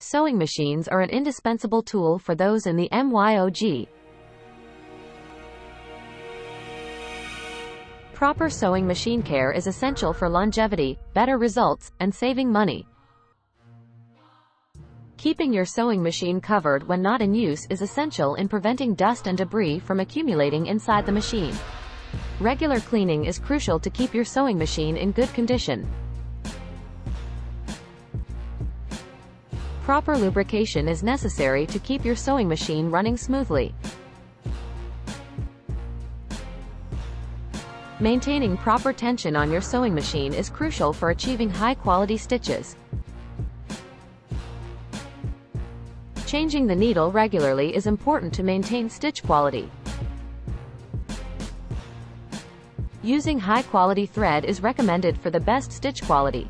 Sewing machines are an indispensable tool for those in the MYOG. Proper sewing machine care is essential for longevity, better results, and saving money. Keeping your sewing machine covered when not in use is essential in preventing dust and debris from accumulating inside the machine. Regular cleaning is crucial to keep your sewing machine in good condition. Proper lubrication is necessary to keep your sewing machine running smoothly. Maintaining proper tension on your sewing machine is crucial for achieving high-quality stitches. Changing the needle regularly is important to maintain stitch quality. Using high-quality thread is recommended for the best stitch quality.